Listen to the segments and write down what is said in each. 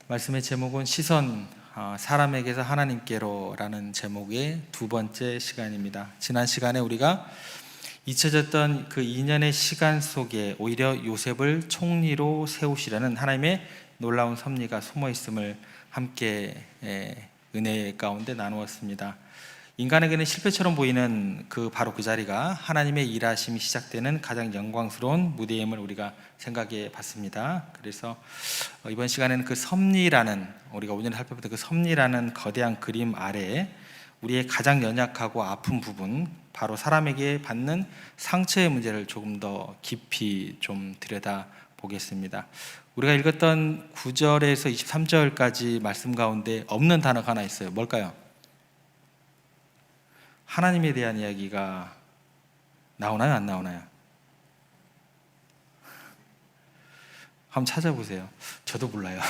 말씀의 제목은 시선, 사람에게서 하나님께로라는 제목의 두 번째 시간입니다. 지난 시간에 우리가 잊혀졌던 그 2년의 시간 속에 오히려 요셉을 총리로 세우시려는 하나님의 놀라운 섭리가 숨어 있음을 함께 은혜 가운데 나누었습니다. 인간에게는 실패처럼 보이는 바로 그 자리가 하나님의 일하심이 시작되는 가장 영광스러운 무대임을 우리가 생각해 봤습니다. 그래서 이번 시간에는 그 섭리라는, 우리가 오늘 살펴봤던 그 섭리라는 거대한 그림 아래에 우리의 가장 연약하고 아픈 부분, 바로 사람에게 받는 상처의 문제를 조금 더 깊이 좀 들여다 보겠습니다. 우리가 읽었던 9절에서 23절까지 말씀 가운데 없는 단어가 하나 있어요. 뭘까요? 하나님에 대한 이야기가 나오나요? 안 나오나요? 한번 찾아보세요. 저도 몰라요.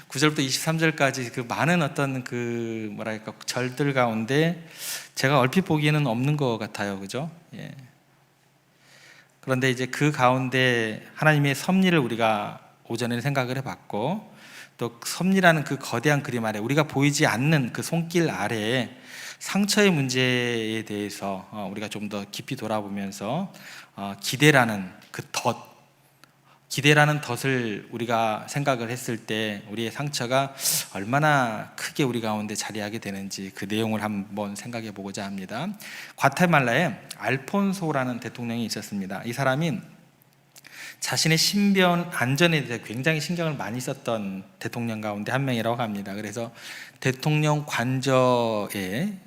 9절부터 23절까지 그 많은 어떤 절들 가운데 제가 얼핏 보기에는 없는 것 같아요. 그죠? 예. 그런데 이제 그 가운데 하나님의 섭리를 우리가 오전에 생각을 해봤고, 또 섭리라는 그 거대한 그림 아래, 우리가 보이지 않는 그 손길 아래에 상처의 문제에 대해서 우리가 좀 더 깊이 돌아보면서 기대라는 덫을 우리가 생각을 했을 때 우리의 상처가 얼마나 크게 우리 가운데 자리하게 되는지 그 내용을 한번 생각해 보고자 합니다. 과테말라에 알폰소라는 대통령이 있었습니다. 이 사람이 자신의 신변 안전에 대해 굉장히 신경을 많이 썼던 대통령 가운데 한 명이라고 합니다. 그래서 대통령 관저에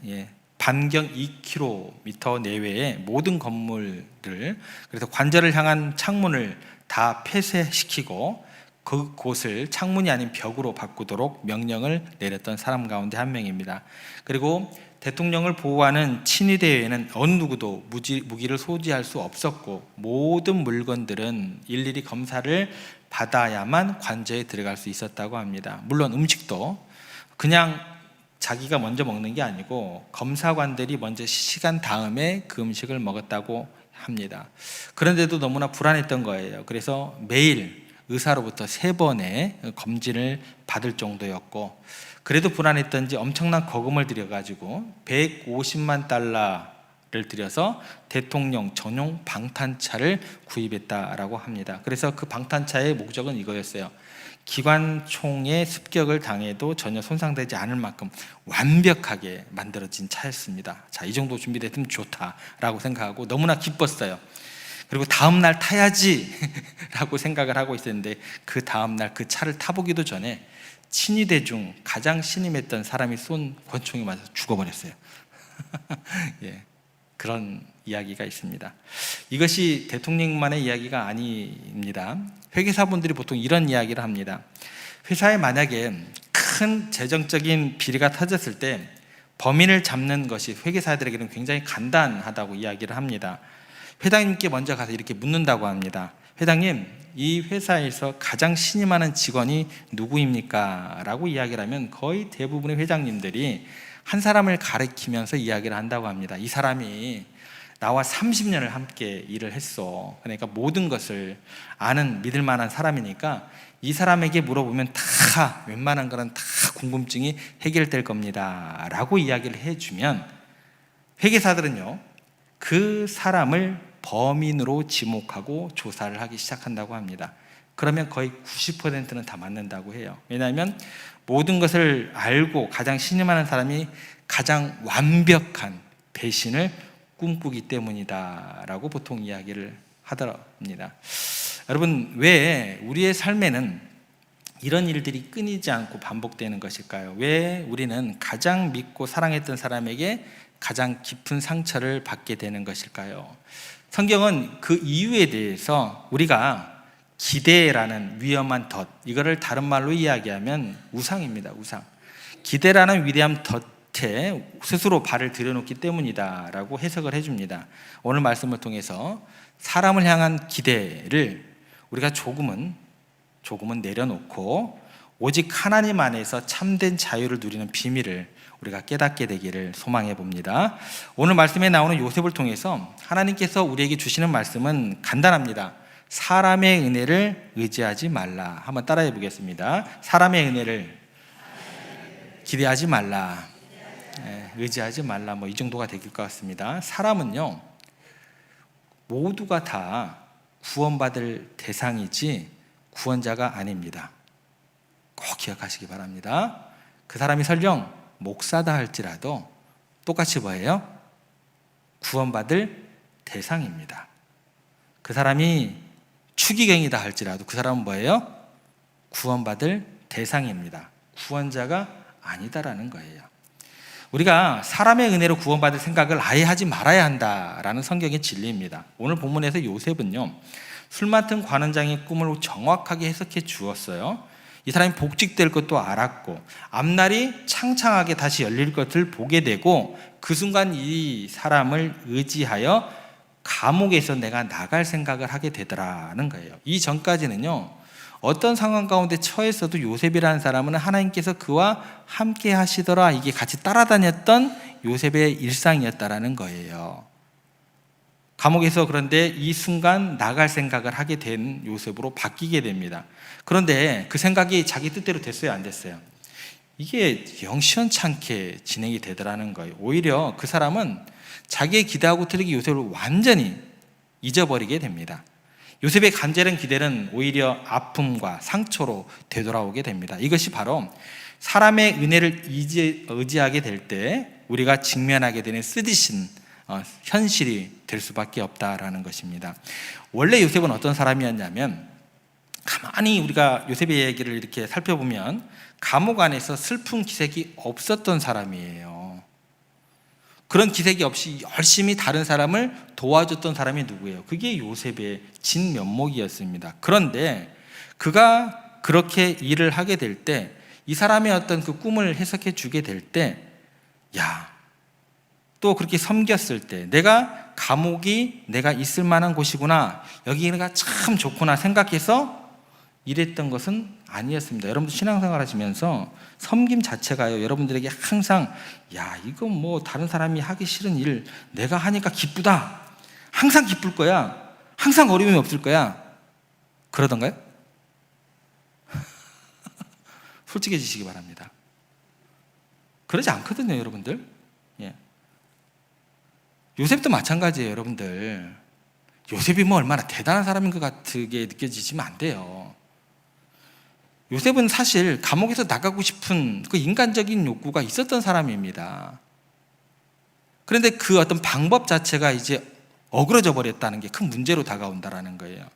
반경 2km 내외의 모든 건물들, 그래서 관저를 향한 창문을 다 폐쇄시키고 그곳을 창문이 아닌 벽으로 바꾸도록 명령을 내렸던 사람 가운데 한 명입니다. 그리고 대통령을 보호하는 친위대에는 어느 누구도 무기를 소지할 수 없었고, 모든 물건들은 일일이 검사를 받아야만 관저에 들어갈 수 있었다고 합니다. 물론 음식도 그냥 자기가 먼저 먹는 게 아니고 검사관들이 먼저 시간 다음에 그 음식을 먹었다고 합니다. 그런데도 너무나 불안했던 거예요. 그래서 매일 의사로부터 3번의 검진을 받을 정도였고, 그래도 불안했던지 엄청난 거금을 들여가지고 150만 달러를 들여서 대통령 전용 방탄차를 구입했다라고 합니다. 그래서 그 방탄차의 목적은 이거였어요. 기관총의 습격을 당해도 전혀 손상되지 않을 만큼 완벽하게 만들어진 차였습니다. 자, 이 정도 준비됐으면 좋다라고 생각하고 너무나 기뻤어요. 그리고 다음날 타야지 라고 생각을 하고 있었는데, 그 다음날 그 차를 타보기도 전에 친위대 중 가장 신임했던 사람이 쏜 권총에 맞아서 죽어버렸어요. 예, 그런 이야기가 있습니다. 이것이 대통령만의 이야기가 아닙니다. 회계사분들이 보통 이런 이야기를 합니다. 회사에 만약에 큰 재정적인 비리가 터졌을 때 범인을 잡는 것이 회계사들에게는 굉장히 간단하다고 이야기를 합니다. 회장님께 먼저 가서 이렇게 묻는다고 합니다. 회장님, 이 회사에서 가장 신임하는 직원이 누구입니까? 라고 이야기를 하면 거의 대부분의 회장님들이 한 사람을 가리키면서 이야기를 한다고 합니다. 이 사람이 나와 30년을 함께 일을 했어. 그러니까 모든 것을 아는 믿을 만한 사람이니까 이 사람에게 물어보면 다 웬만한 거는 다 궁금증이 해결될 겁니다 라고 이야기를 해주면, 회계사들은요 그 사람을 범인으로 지목하고 조사를 하기 시작한다고 합니다. 그러면 거의 90%는 다 맞는다고 해요. 왜냐하면 모든 것을 알고 가장 신임하는 사람이 가장 완벽한 배신을 꿈꾸기 때문이다 라고 보통 이야기를 하더랍니다. 여러분, 왜 우리의 삶에는 이런 일들이 끊이지 않고 반복되는 것일까요? 왜 우리는 가장 믿고 사랑했던 사람에게 가장 깊은 상처를 받게 되는 것일까요? 성경은 그 이유에 대해서 우리가 기대라는 위험한 덫, 이거를 다른 말로 이야기하면 우상입니다. 우상. 기대라는 위대한 덫에 스스로 발을 들여놓기 때문이다 라고 해석을 해줍니다. 오늘 말씀을 통해서 사람을 향한 기대를 우리가 조금은 내려놓고 오직 하나님 안에서 참된 자유를 누리는 비밀을 우리가 깨닫게 되기를 소망해 봅니다. 오늘 말씀에 나오는 요셉을 통해서 하나님께서 우리에게 주시는 말씀은 간단합니다. 사람의 은혜를 의지하지 말라. 한번 따라해 보겠습니다. 사람의 은혜를 기대하지 말라. 의지하지 말라. 뭐 이 정도가 될 것 같습니다. 사람은요, 모두가 다 구원받을 대상이지 구원자가 아닙니다. 꼭 기억하시기 바랍니다. 그 사람이 설령 목사다 할지라도 똑같이 뭐예요? 구원받을 대상입니다. 그 사람이 추기경이다 할지라도 그 사람은 뭐예요? 구원받을 대상입니다. 구원자가 아니다라는 거예요. 우리가 사람의 은혜로 구원받을 생각을 아예 하지 말아야 한다라는 성경의 진리입니다. 오늘 본문에서 요셉은요, 술 맡은 관원장의 꿈을 정확하게 해석해 주었어요. 이 사람이 복직될 것도 알았고 앞날이 창창하게 다시 열릴 것을 보게 되고 그 순간 이 사람을 의지하여 감옥에서 내가 나갈 생각을 하게 되더라는 거예요. 이 전까지는요, 어떤 상황 가운데 처했어도 요셉이라는 사람은 하나님께서 그와 함께 하시더라, 이게 같이 따라다녔던 요셉의 일상이었다라는 거예요. 감옥에서 그런데 이 순간 나갈 생각을 하게 된 요셉으로 바뀌게 됩니다. 그런데 그 생각이 자기 뜻대로 됐어요, 안 됐어요? 이게 영 시원찮게 진행이 되더라는 거예요. 오히려 그 사람은 자기의 기대하고 틀리게 요셉을 완전히 잊어버리게 됩니다. 요셉의 간절한 기대는 오히려 아픔과 상처로 되돌아오게 됩니다. 이것이 바로 사람의 은혜를 의지하게 될 때 우리가 직면하게 되는 쓰디신 현실이 될 수밖에 없다라는 것입니다. 원래 요셉은 어떤 사람이었냐면, 가만히 우리가 요셉의 얘기를 이렇게 살펴보면 감옥 안에서 슬픈 기색이 없었던 사람이에요. 그런 기색이 없이 열심히 다른 사람을 도와줬던 사람이 누구예요? 그게 요셉의 진면목이었습니다. 그런데 그가 그렇게 일을 하게 될 때, 이 사람의 어떤 그 꿈을 해석해 주게 될 때, 또 그렇게 섬겼을 때 내가 감옥이 내가 있을 만한 곳이구나, 여기가 참 좋구나 생각해서 일했던 것은 아니었습니다. 여러분들 신앙생활 하시면서 섬김 자체가요, 여러분들에게 항상 이건 뭐 다른 사람이 하기 싫은 일 내가 하니까 기쁘다, 항상 기쁠 거야, 항상 어려움이 없을 거야, 그러던가요? 솔직해지시기 바랍니다. 그러지 않거든요, 여러분들. 요셉도 마찬가지예요, 여러분들. 요셉이 뭐 얼마나 대단한 사람인 것 같게 느껴지시면 안 돼요. 요셉은 사실 감옥에서 나가고 싶은 그 인간적인 욕구가 있었던 사람입니다. 그런데 그 어떤 방법 자체가 이제 어그러져 버렸다는 게 큰 문제로 다가온다라는 거예요.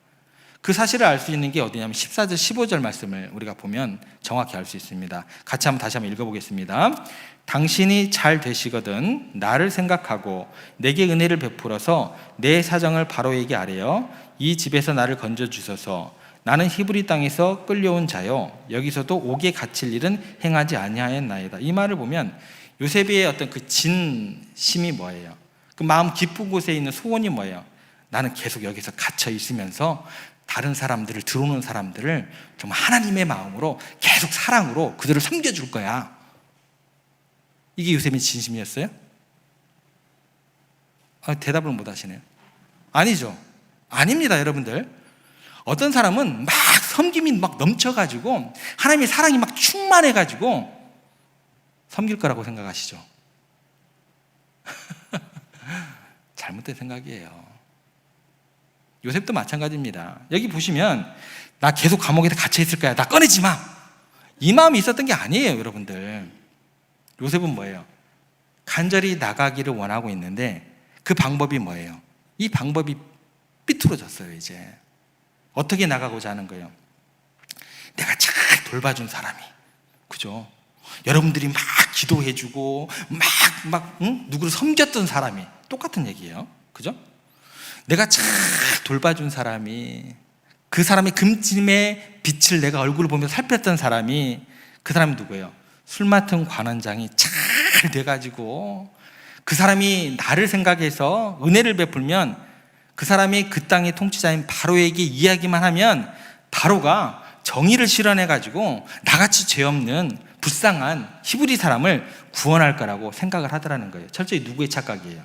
그 사실을 알 수 있는 게 어디냐면 14절 15절 말씀을 우리가 보면 정확히 알 수 있습니다. 같이 다시 한번 읽어보겠습니다. 당신이 잘 되시거든 나를 생각하고 내게 은혜를 베풀어서 내 사정을 바로에게 아뢰어 이 집에서 나를 건져주소서. 나는 히브리 땅에서 끌려온 자요, 여기서도 옥에 갇힐 일은 행하지 아니하였나이다. 이 말을 보면 요셉의 어떤 그 진심이 뭐예요? 그 마음 깊은 곳에 있는 소원이 뭐예요? 나는 계속 여기서 갇혀 있으면서 다른 사람들을, 들어오는 사람들을 좀 하나님의 마음으로 계속 사랑으로 그들을 섬겨줄 거야. 이게 요셉의 진심이었어요? 대답을 못 하시네요. 아니죠. 아닙니다, 여러분들. 어떤 사람은 막 섬김이 막 넘쳐가지고 하나님의 사랑이 막 충만해가지고 섬길 거라고 생각하시죠? 잘못된 생각이에요. 요셉도 마찬가지입니다. 여기 보시면 나 계속 감옥에 갇혀 있을 거야, 나 꺼내지 마, 이 마음이 있었던 게 아니에요, 여러분들. 요셉은 뭐예요? 간절히 나가기를 원하고 있는데 그 방법이 뭐예요? 이 방법이 삐뚤어졌어요. 이제 어떻게 나가고자 하는 거예요? 내가 잘 돌봐준 사람이, 그죠? 여러분들이 막 기도해주고 누구를 섬겼던 사람이, 똑같은 얘기예요, 그죠? 내가 잘 돌봐준 사람이, 그 사람의 금침의 빛을 내가 얼굴을 보며 살폈던 사람이, 그 사람이 누구예요? 술 맡은 관원장이 잘 돼가지고 그 사람이 나를 생각해서 은혜를 베풀면 그 사람이 그 땅의 통치자인 바로에게 이야기만 하면 바로가 정의를 실현해가지고 나같이 죄 없는 불쌍한 히브리 사람을 구원할 거라고 생각을 하더라는 거예요. 철저히 누구의 착각이에요?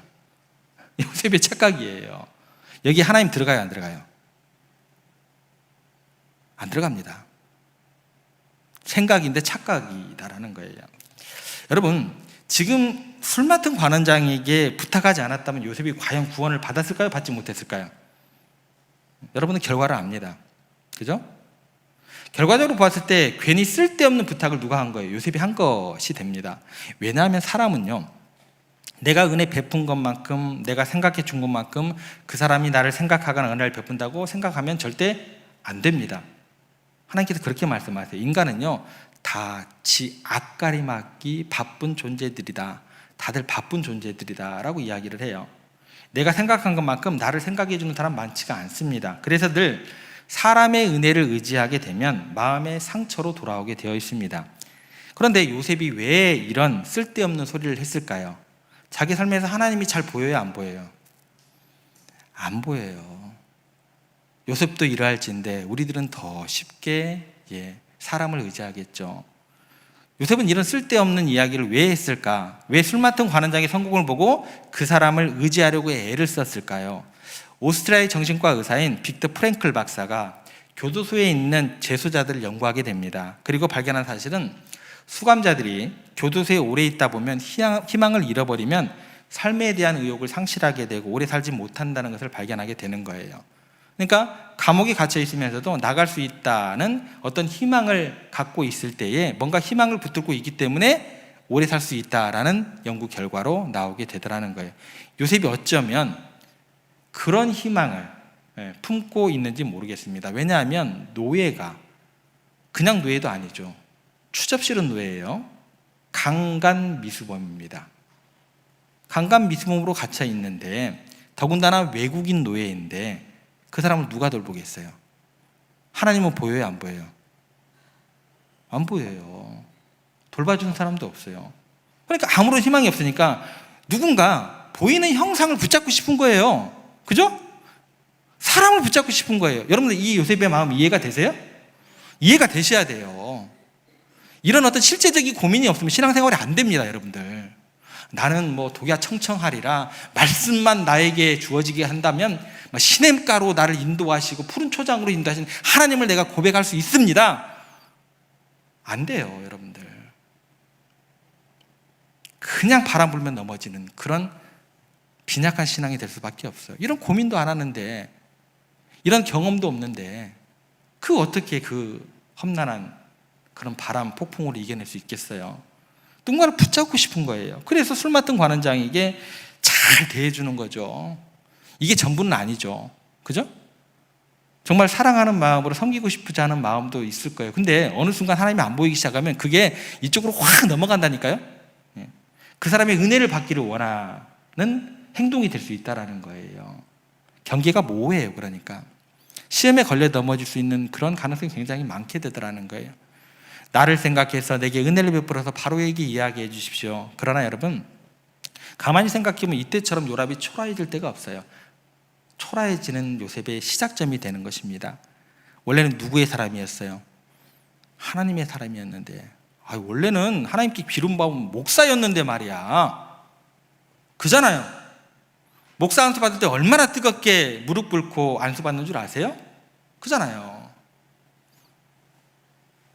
요셉의 착각이에요. 여기 하나님 들어가요, 안 들어가요? 안 들어갑니다. 생각인데 착각이다라는 거예요. 여러분, 지금 술 맡은 관원장에게 부탁하지 않았다면 요셉이 과연 구원을 받았을까요? 받지 못했을까요? 여러분은 결과를 압니다. 그죠? 결과적으로 봤을 때 괜히 쓸데없는 부탁을 누가 한 거예요? 요셉이 한 것이 됩니다. 왜냐하면 사람은요, 내가 은혜 베푼 것만큼, 내가 생각해 준 것만큼 그 사람이 나를 생각하거나 은혜를 베푼다고 생각하면 절대 안 됩니다. 하나님께서 그렇게 말씀하세요. 인간은요, 다 지 앞가림하기 바쁜 존재들이다. 다들 바쁜 존재들이다 라고 이야기를 해요. 내가 생각한 것만큼 나를 생각해 주는 사람 많지가 않습니다. 그래서 늘 사람의 은혜를 의지하게 되면 마음의 상처로 돌아오게 되어 있습니다. 그런데 요셉이 왜 이런 쓸데없는 소리를 했을까요? 자기 삶에서 하나님이 잘 보여요, 안 보여요? 안 보여요. 요셉도 이러할진데 우리들은 더 쉽게 사람을 의지하겠죠. 요셉은 이런 쓸데없는 이야기를 왜 했을까? 왜 술 맡은 관원장의 성공을 보고 그 사람을 의지하려고 애를 썼을까요? 오스트리아의 정신과 의사인 빅터 프랭클 박사가 교도소에 있는 재소자들을 연구하게 됩니다. 그리고 발견한 사실은 수감자들이 교도소에 오래 있다 보면 희망을 잃어버리면 삶에 대한 의욕을 상실하게 되고 오래 살지 못한다는 것을 발견하게 되는 거예요. 그러니까 감옥에 갇혀 있으면서도 나갈 수 있다는 어떤 희망을 갖고 있을 때에 뭔가 희망을 붙들고 있기 때문에 오래 살 수 있다라는 연구 결과로 나오게 되더라는 거예요. 요셉이 어쩌면 그런 희망을 품고 있는지 모르겠습니다. 왜냐하면 노예가 그냥 노예도 아니죠. 추접스러운 노예예요. 강간미수범입니다. 강간미수범으로 갇혀 있는데 더군다나 외국인 노예인데 그 사람을 누가 돌보겠어요? 하나님은 보여요, 안 보여요? 안 보여요. 돌봐주는 사람도 없어요. 그러니까 아무런 희망이 없으니까 누군가 보이는 형상을 붙잡고 싶은 거예요. 그죠? 사람을 붙잡고 싶은 거예요. 여러분들 이 요셉의 마음 이해가 되세요? 이해가 되셔야 돼요. 이런 어떤 실제적인 고민이 없으면 신앙생활이 안 됩니다, 여러분들. 나는 독야 청청하리라 말씀만 나에게 주어지게 한다면 시냇가로 나를 인도하시고 푸른 초장으로 인도하시는 하나님을 내가 고백할 수 있습니다. 안 돼요, 여러분들. 그냥 바람 불면 넘어지는 그런 빈약한 신앙이 될 수밖에 없어요. 이런 고민도 안 하는데, 이런 경험도 없는데 어떻게 그 험난한 그런 바람, 폭풍으로 이겨낼 수 있겠어요? 누군가를 붙잡고 싶은 거예요. 그래서 술 맡은 관원장에게 잘 대해주는 거죠. 이게 전부는 아니죠. 그죠? 정말 사랑하는 마음으로 섬기고 싶지 않은 마음도 있을 거예요. 근데 어느 순간 하나님이 안 보이기 시작하면 그게 이쪽으로 확 넘어간다니까요. 그 사람의 은혜를 받기를 원하는 행동이 될 수 있다는 거예요. 경계가 모호해요. 그러니까 시험에 걸려 넘어질 수 있는 그런 가능성이 굉장히 많게 되더라는 거예요. 나를 생각해서 내게 은혜를 베풀어서 바로에게 이야기해 주십시오. 그러나 여러분, 가만히 생각해보면 이때처럼 요셉이 초라해질 때가 없어요. 초라해지는 요셉의 시작점이 되는 것입니다. 원래는 누구의 사람이었어요? 하나님의 사람이었는데, 원래는 하나님께 기름부은 목사였는데 말이야. 그잖아요. 목사 안수 받을 때 얼마나 뜨겁게 무릎 꿇고 안수 받는 줄 아세요? 그잖아요.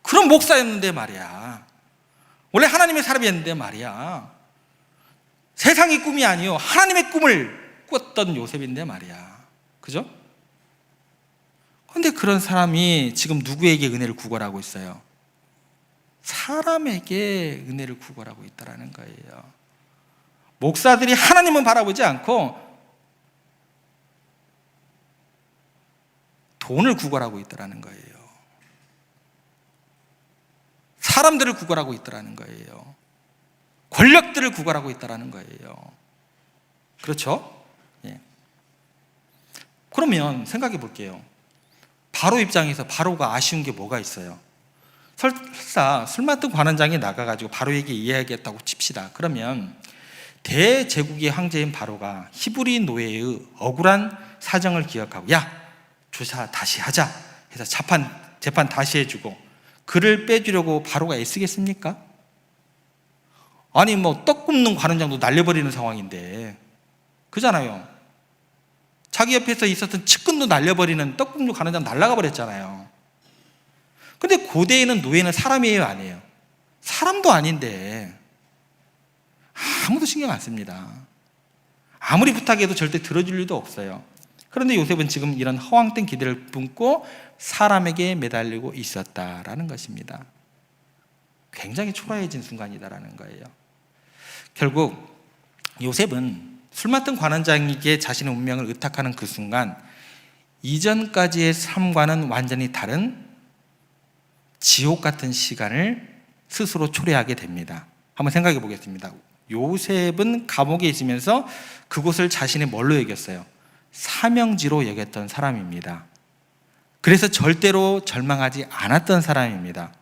그런 목사였는데 말이야. 원래 하나님의 사람이었는데 말이야. 세상의 꿈이 아니요 하나님의 꿈을 꿨던 요셉인데 말이야. 그죠? 그런데 그런 사람이 지금 누구에게 은혜를 구걸하고 있어요? 사람에게 은혜를 구걸하고 있다는 거예요. 목사들이 하나님은 바라보지 않고 돈을 구걸하고 있다는 거예요. 사람들을 구걸하고 있다는 거예요. 권력들을 구걸하고 있다는 거예요. 그렇죠? 예. 그러면 생각해 볼게요. 바로 입장에서 바로가 아쉬운 게 뭐가 있어요? 설사 술 맡은 관원장이 나가가지고 바로에게 이야기했다고 칩시다. 그러면 대제국의 황제인 바로가 히브리 노예의 억울한 사정을 기억하고 조사 다시 하자 해서 재판 다시 해주고 그를 빼주려고 바로가 애쓰겠습니까? 아니 떡 굽는 관원장도 날려버리는 상황인데, 그잖아요. 자기 옆에서 있었던 측근도 날려버리는 떡 굽는 관원장 날라가 버렸잖아요. 근데 고대에는 노예는 사람이에요, 아니에요? 사람도 아닌데 아무도 신경 안 씁니다. 아무리 부탁해도 절대 들어줄 일도 없어요. 그런데 요셉은 지금 이런 허황된 기대를 품고 사람에게 매달리고 있었다라는 것입니다. 굉장히 초라해진 순간이다라는 거예요. 결국 요셉은 술 맡은 관원장에게 자신의 운명을 의탁하는 그 순간 이전까지의 삶과는 완전히 다른 지옥 같은 시간을 스스로 초래하게 됩니다. 한번 생각해 보겠습니다. 요셉은 감옥에 있으면서 그곳을 자신의 뭘로 여겼어요? 사명지로 여겼던 사람입니다. 그래서 절대로 절망하지 않았던 사람입니다.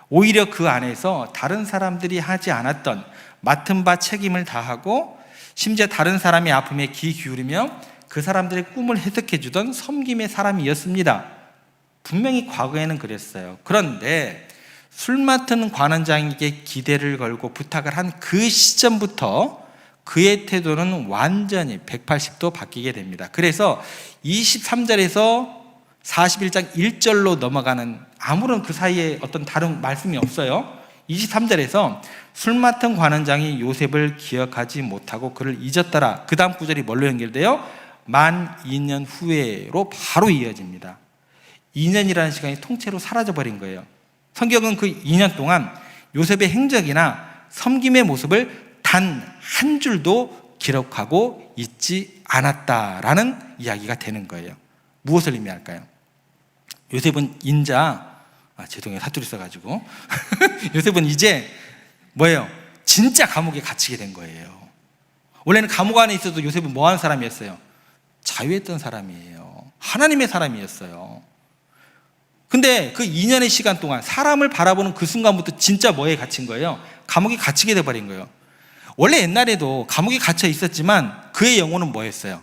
오히려 그 안에서 다른 사람들이 하지 않았던 맡은 바 책임을 다하고 심지어 다른 사람의 아픔에 귀 기울이며 그 사람들의 꿈을 해석해 주던 섬김의 사람이었습니다. 분명히 과거에는 그랬어요. 그런데 술 맡은 관원장에게 기대를 걸고 부탁을 한 그 시점부터 그의 태도는 완전히 180도 바뀌게 됩니다. 그래서 23절에서 41장 1절로 넘어가는 아무런 그 사이에 어떤 다른 말씀이 없어요. 23절에서 술 맡은 관원장이 요셉을 기억하지 못하고 그를 잊었더라. 그 다음 구절이 뭘로 연결돼요? 만 2년 후에로 바로 이어집니다. 2년이라는 시간이 통째로 사라져버린 거예요. 성경은 그 2년 동안 요셉의 행적이나 섬김의 모습을 단 한 줄도 기록하고 있지 않았다라는 이야기가 되는 거예요. 무엇을 의미할까요? 요셉은 죄송해요, 사투리 써가지고 요셉은 이제 뭐예요? 진짜 감옥에 갇히게 된 거예요. 원래는 감옥 안에 있어도 요셉은 뭐 하는 사람이었어요? 자유했던 사람이에요. 하나님의 사람이었어요. 근데 그 2년의 시간 동안 사람을 바라보는 그 순간부터 진짜 뭐에 갇힌 거예요? 감옥에 갇히게 돼버린 거예요. 원래 옛날에도 감옥에 갇혀 있었지만 그의 영혼은 뭐였어요?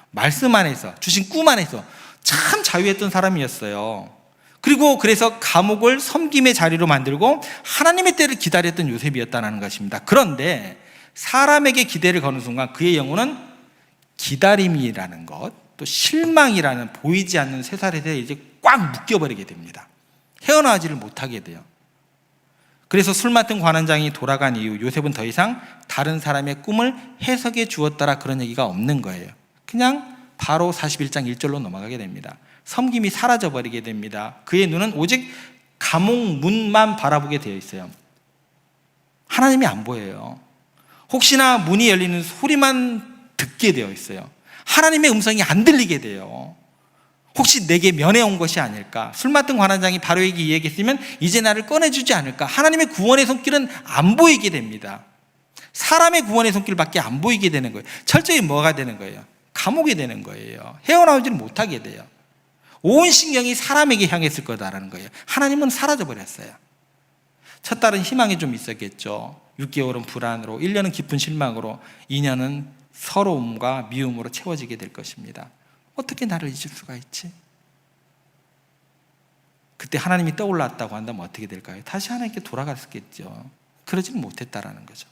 말씀 안에서, 주신 꿈 안에서 참 자유했던 사람이었어요. 그리고 그래서 감옥을 섬김의 자리로 만들고 하나님의 때를 기다렸던 요셉이었다는 것입니다. 그런데 사람에게 기대를 거는 순간 그의 영혼은 기다림이라는 것, 또 실망이라는 보이지 않는 쇠사슬에 이제 꽉 묶여버리게 됩니다. 헤어나오지를 못하게 돼요. 그래서 술 맡은 관원장이 돌아간 이후 요셉은 더 이상 다른 사람의 꿈을 해석해 주었다라 그런 얘기가 없는 거예요. 그냥 바로 41장 1절로 넘어가게 됩니다. 섬김이 사라져버리게 됩니다. 그의 눈은 오직 감옥 문만 바라보게 되어 있어요. 하나님이 안 보여요. 혹시나 문이 열리는 소리만 듣게 되어 있어요. 하나님의 음성이 안 들리게 돼요. 혹시 내게 면해온 것이 아닐까? 술 맡은 관원장이 바로에게 이야기했으면 이제 나를 꺼내주지 않을까? 하나님의 구원의 손길은 안 보이게 됩니다. 사람의 구원의 손길밖에 안 보이게 되는 거예요. 철저히 뭐가 되는 거예요? 감옥이 되는 거예요. 헤어나오지를 못하게 돼요. 온 신경이 사람에게 향했을 거다라는 거예요. 하나님은 사라져버렸어요. 첫 딸은 희망이 좀 있었겠죠. 6개월은 불안으로, 1년은 깊은 실망으로, 2년은 서러움과 미움으로 채워지게 될 것입니다. 어떻게 나를 잊을 수가 있지? 그때 하나님이 떠올랐다고 한다면 어떻게 될까요? 다시 하나님께 돌아갔겠죠. 그러지는 못했다라는 거죠.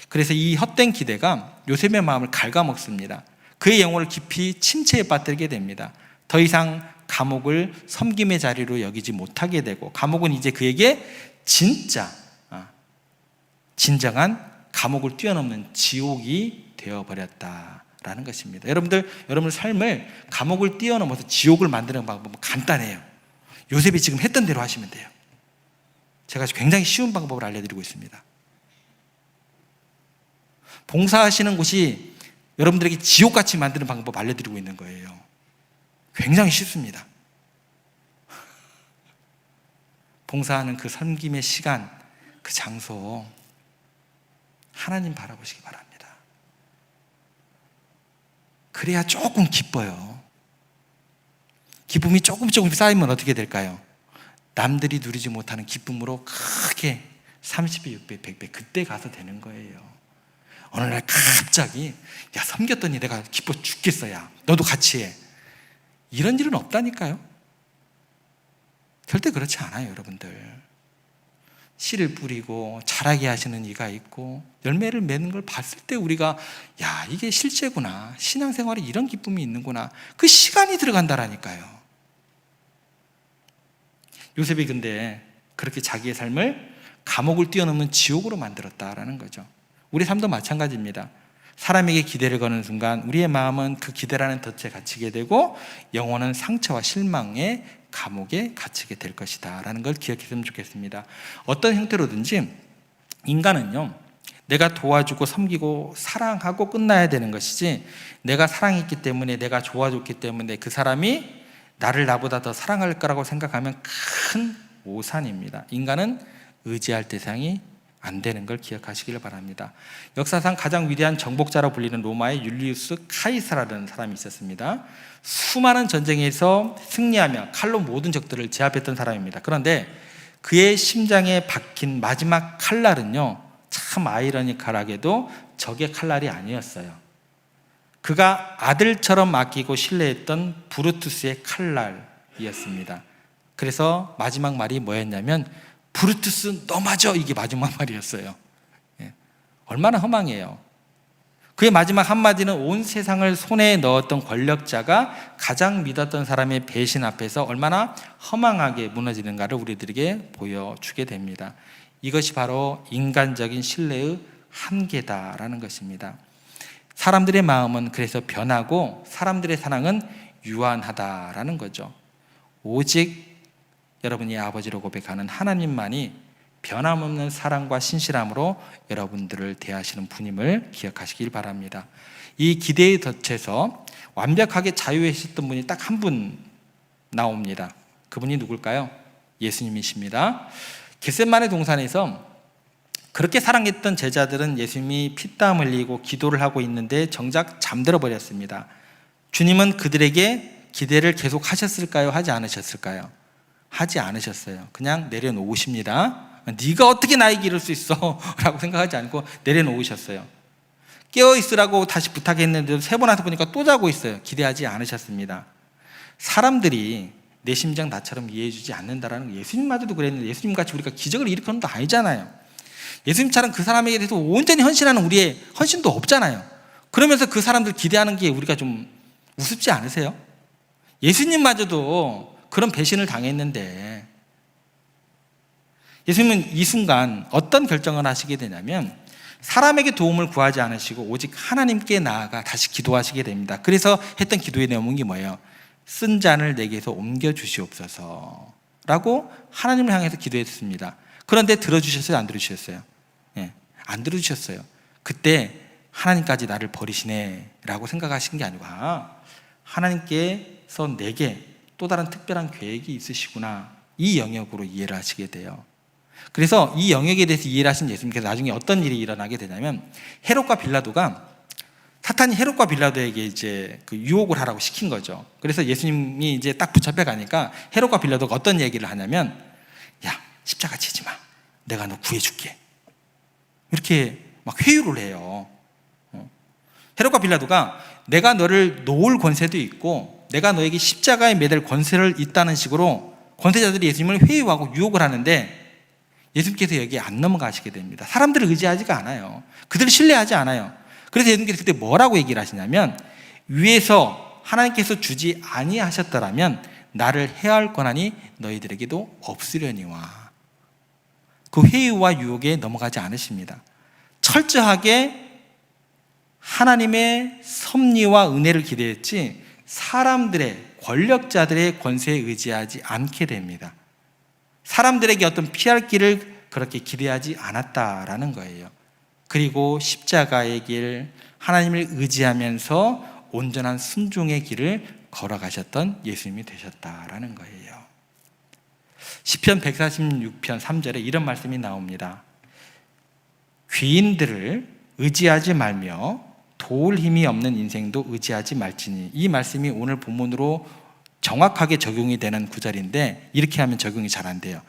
그래서 이 헛된 기대가 요셉의 마음을 갉아먹습니다. 그의 영혼을 깊이 침체에 빠뜨리게 됩니다. 더 이상 감옥을 섬김의 자리로 여기지 못하게 되고 감옥은 이제 그에게 진정한 감옥을 뛰어넘는 지옥이 되어버렸다라는 것입니다. 여러분들 삶을 감옥을 뛰어넘어서 지옥을 만드는 방법은 간단해요. 요셉이 지금 했던 대로 하시면 돼요. 제가 굉장히 쉬운 방법을 알려드리고 있습니다. 봉사하시는 곳이 여러분들에게 지옥같이 만드는 방법 알려드리고 있는 거예요. 굉장히 쉽습니다. 봉사하는 그 섬김의 시간, 그 장소 하나님 바라보시기 바랍니다. 그래야 조금 기뻐요. 기쁨이 조금 쌓이면 어떻게 될까요? 남들이 누리지 못하는 기쁨으로 크게 30배, 6배, 100배 그때 가서 되는 거예요. 어느 날 갑자기 섬겼더니 내가 기뻐 죽겠어. 야 너도 같이 해. 이런 일은 없다니까요. 절대 그렇지 않아요. 여러분들 씨를 뿌리고 자라게 하시는 이가 있고 열매를 맺는 걸 봤을 때 우리가 이게 실제구나, 신앙생활에 이런 기쁨이 있는구나, 그 시간이 들어간다라니까요. 요셉이 근데 그렇게 자기의 삶을 감옥을 뛰어넘는 지옥으로 만들었다라는 거죠. 우리 삶도 마찬가지입니다. 사람에게 기대를 거는 순간 우리의 마음은 그 기대라는 덫에 갇히게 되고 영혼은 상처와 실망의 감옥에 갇히게 될 것이다 라는 걸 기억했으면 좋겠습니다. 어떤 형태로든지 인간은요, 내가 도와주고 섬기고 사랑하고 끝나야 되는 것이지, 내가 사랑했기 때문에, 내가 좋아줬기 때문에 그 사람이 나를 나보다 더 사랑할 거라고 생각하면 큰 오산입니다. 인간은 의지할 대상이 안 되는 걸 기억하시길 바랍니다. 역사상 가장 위대한 정복자로 불리는 로마의 율리우스 카이사라는 사람이 있었습니다. 수많은 전쟁에서 승리하며 칼로 모든 적들을 제압했던 사람입니다. 그런데 그의 심장에 박힌 마지막 칼날은요, 참 아이러니컬하게도 적의 칼날이 아니었어요. 그가 아들처럼 아끼고 신뢰했던 브루투스의 칼날이었습니다. 그래서 마지막 말이 뭐였냐면, 브루투스 너 맞아, 이게 마지막 말이었어요. 얼마나 허망해요. 그의 마지막 한마디는 온 세상을 손에 넣었던 권력자가 가장 믿었던 사람의 배신 앞에서 얼마나 허망하게 무너지는가를 우리들에게 보여주게 됩니다. 이것이 바로 인간적인 신뢰의 한계다라는 것입니다. 사람들의 마음은 그래서 변하고 사람들의 사랑은 유한하다라는 거죠. 오직 여러분이 아버지로 고백하는 하나님만이 변함없는 사랑과 신실함으로 여러분들을 대하시는 분임을 기억하시길 바랍니다. 이 기대의 덫에서 완벽하게 자유해지셨던 분이 딱 한 분 나옵니다. 그분이 누굴까요? 예수님이십니다. 겟세마네 동산에서 그렇게 사랑했던 제자들은 예수님이 피땀 흘리고 기도를 하고 있는데 정작 잠들어 버렸습니다. 주님은 그들에게 기대를 계속 하셨을까요? 하지 않으셨을까요? 하지 않으셨어요. 그냥 내려놓으십니다. 네가 어떻게 나에게 이럴 수 있어? 라고 생각하지 않고 내려놓으셨어요. 깨어있으라고 다시 부탁했는데도 3번 와서 보니까 또 자고 있어요. 기대하지 않으셨습니다. 사람들이 내 심장 나처럼 이해해주지 않는다라는 거, 예수님마저도 그랬는데 예수님같이 우리가 기적을 일으켜는 거 아니잖아요. 예수님처럼 그 사람에게 대해서 온전히 헌신하는 우리의 헌신도 없잖아요. 그러면서 그 사람들 기대하는 게 우리가 좀 우습지 않으세요? 예수님마저도 그런 배신을 당했는데 예수님은 이 순간 어떤 결정을 하시게 되냐면 사람에게 도움을 구하지 않으시고 오직 하나님께 나아가 다시 기도하시게 됩니다. 그래서 했던 기도의 내용이 뭐예요? 쓴 잔을 내게서 옮겨주시옵소서 라고 하나님을 향해서 기도했습니다. 그런데 들어주셨어요? 안 들어주셨어요? 안 들어주셨어요. 그때 하나님까지 나를 버리시네 라고 생각하신 게 아니고, 하나님께서 내게 또 다른 특별한 계획이 있으시구나, 이 영역으로 이해를 하시게 돼요. 그래서 이 영역에 대해서 이해를 하신 예수님께서 나중에 어떤 일이 일어나게 되냐면, 헤롯과 빌라도가, 사탄이 헤롯과 빌라도에게 이제 그 유혹을 하라고 시킨 거죠. 그래서 예수님이 이제 딱 붙잡혀 가니까 헤롯과 빌라도가 어떤 얘기를 하냐면, 야, 십자가 지지 마, 내가 너 구해줄게, 이렇게 막 회유를 해요. 헤롯과 빌라도가 내가 너를 놓을 권세도 있고 내가 너에게 십자가에 매달 권세를 있다는 식으로 권세자들이 예수님을 회유하고 유혹을 하는데, 예수님께서 여기에 안 넘어가시게 됩니다. 사람들을 의지하지가 않아요. 그들을 신뢰하지 않아요. 그래서 예수님께서 그때 뭐라고 얘기를 하시냐면, 위에서 하나님께서 주지 아니하셨더라면 나를 해할 권한이 너희들에게도 없으려니와. 그 회유와 유혹에 넘어가지 않으십니다. 철저하게 하나님의 섭리와 은혜를 기대했지 사람들의, 권력자들의 권세에 의지하지 않게 됩니다. 사람들에게 어떤 피할 길을 그렇게 기대하지 않았다라는 거예요. 그리고 십자가의 길, 하나님을 의지하면서 온전한 순종의 길을 걸어가셨던 예수님이 되셨다라는 거예요. 시편 146편 3절에 이런 말씀이 나옵니다. 귀인들을 의지하지 말며 도울 힘이 없는 인생도 의지하지 말지니. 이 말씀이 오늘 본문으로 정확하게 적용이 되는 구절인데, 이렇게 하면 적용이 잘 안 돼요.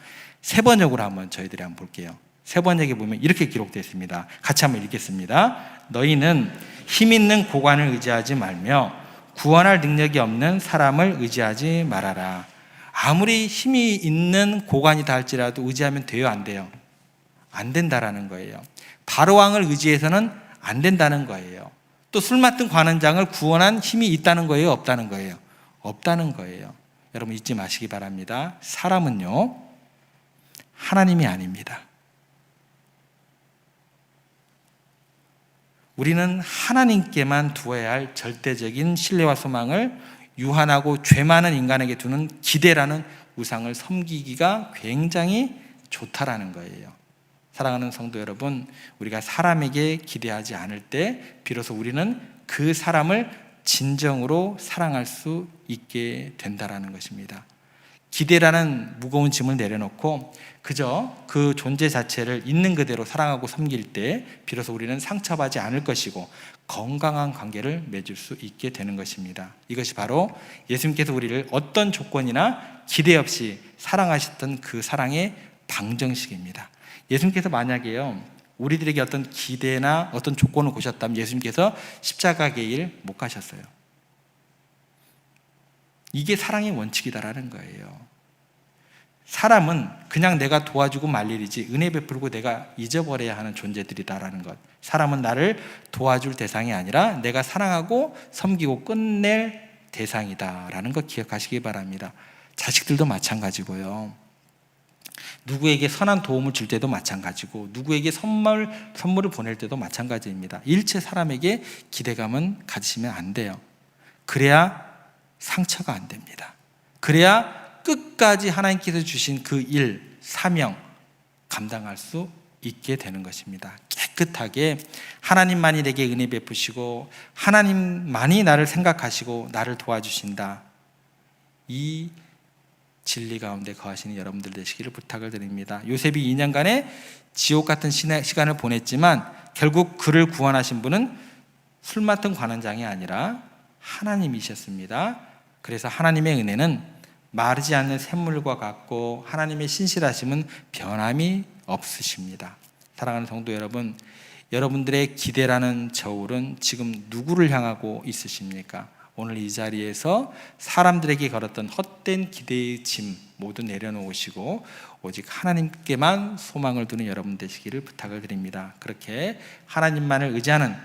세 번역으로 한번 저희들이 한번 볼게요. 세 번역에 보면 이렇게 기록되어 있습니다. 같이 한번 읽겠습니다. 너희는 힘 있는 고관을 의지하지 말며 구원할 능력이 없는 사람을 의지하지 말아라. 아무리 힘이 있는 고관이다 할지라도 의지하면 돼요, 안 돼요? 안 된다라는 거예요. 바로왕을 의지해서는 안 된다는 거예요. 또 술 맡은 관원장을 구원한 힘이 있다는 거예요, 없다는 거예요? 없다는 거예요. 여러분 잊지 마시기 바랍니다. 사람은요, 하나님이 아닙니다. 우리는 하나님께만 두어야 할 절대적인 신뢰와 소망을 유한하고 죄 많은 인간에게 두는 기대라는 우상을 섬기기가 굉장히 좋다라는 거예요. 사랑하는 성도 여러분, 우리가 사람에게 기대하지 않을 때 비로소 우리는 그 사람을 진정으로 사랑할 수 있게 된다라는 것입니다. 기대라는 무거운 짐을 내려놓고 그저 그 존재 자체를 있는 그대로 사랑하고 섬길 때 비로소 우리는 상처받지 않을 것이고 건강한 관계를 맺을 수 있게 되는 것입니다. 이것이 바로 예수님께서 우리를 어떤 조건이나 기대 없이 사랑하셨던 그 사랑의 방정식입니다. 예수님께서 만약에요, 우리들에게 어떤 기대나 어떤 조건을 고셨다면 예수님께서 십자가의 길 못 가셨어요. 이게 사랑의 원칙이다라는 거예요. 사람은 그냥 내가 도와주고 말 일이지 은혜 베풀고 내가 잊어버려야 하는 존재들이다라는 것. 사람은 나를 도와줄 대상이 아니라 내가 사랑하고 섬기고 끝낼 대상이다라는 것 기억하시기 바랍니다. 자식들도 마찬가지고요. 누구에게 선한 도움을 줄 때도 마찬가지고 누구에게 선물을 보낼 때도 마찬가지입니다. 일체 사람에게 기대감은 가지시면 안 돼요. 그래야 상처가 안 됩니다. 그래야 끝까지 하나님께서 주신 그 일, 사명 감당할 수 있게 되는 것입니다. 깨끗하게 하나님만이 내게 은혜 베푸시고 하나님만이 나를 생각하시고 나를 도와주신다. 이 진리 가운데 거하시는 여러분들 되시기를 부탁을 드립니다. 요셉이 2년간의 지옥 같은 시간을 보냈지만 결국 그를 구원하신 분은 술 맡은 관원장이 아니라 하나님이셨습니다. 그래서 하나님의 은혜는 마르지 않는 샘물과 같고 하나님의 신실하심은 변함이 없으십니다. 사랑하는 성도 여러분, 여러분들의 기대라는 저울은 지금 누구를 향하고 있으십니까? 오늘 이 자리에서 사람들에게 걸었던 헛된 기대의 짐 모두 내려놓으시고 오직 하나님께만 소망을 두는 여러분 되시기를 부탁을 드립니다. 그렇게 하나님만을 의지하는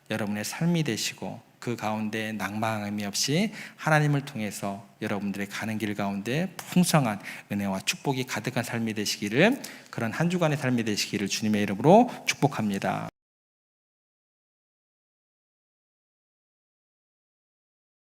여러분의 삶이 되시고 그 가운데 낭망함이 없이 하나님을 통해서 여러분들의 가는 길 가운데 풍성한 은혜와 축복이 가득한 삶이 되시기를, 그런 한 주간의 삶이 되시기를 주님의 이름으로 축복합니다.